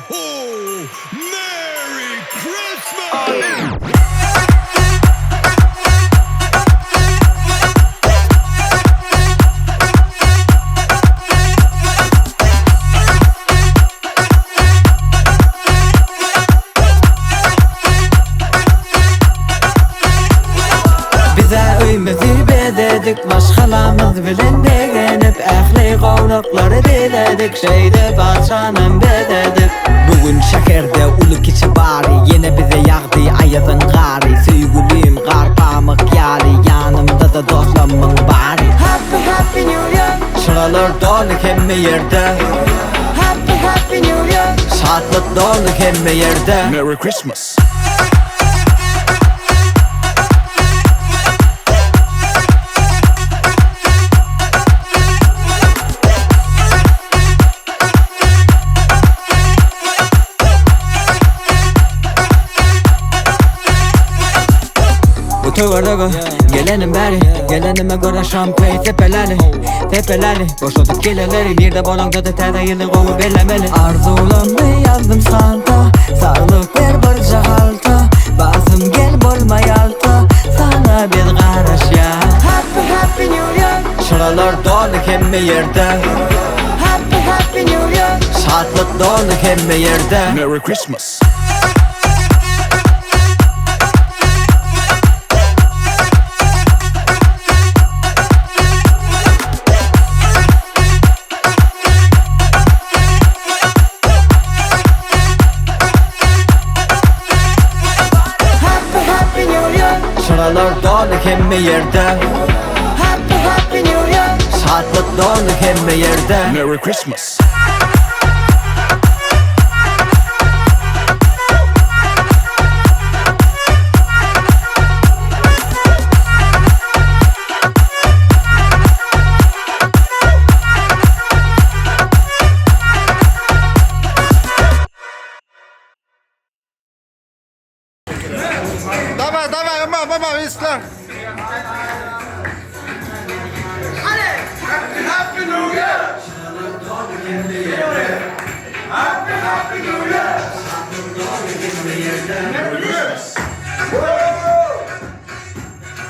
ho! Merry Christmas! Öyümüzü bededik, başkalarımız bilen degenip Ehli qovluqları diledik, şeyde parçanın bededik. Bugün şehirde uluk içi bari, yine bize yağdı ayazın qari. Sevgilim qar pamuk yali, yanımda da dostlarımın bari. Happy New Year. Şıralar dolu hemme yerde. Happy New Year. Şatlık dolu hemme yerde. Merry Christmas! Tövörlüğü gelenim beri, gelenime göre şampanya tepeleri. Tepeleri, boşaltıp geleleri, bir de bolonda da tede yıllık onu bellemeli. Arzularımı yazdım santa, sağlık ver barca halta. Basım gel bolma yalta, sana bir qaraş ya. Happy New Year. Şıralar dolu hemme yerde. Happy New Year. Şatlık dolu hemme yerde. Merry Christmas! Şıralar dolu hemme yerde. Happy New Year. Şatlık dolu hemme yerde. Merry Christmas! Давай, давай, мама, Ислам.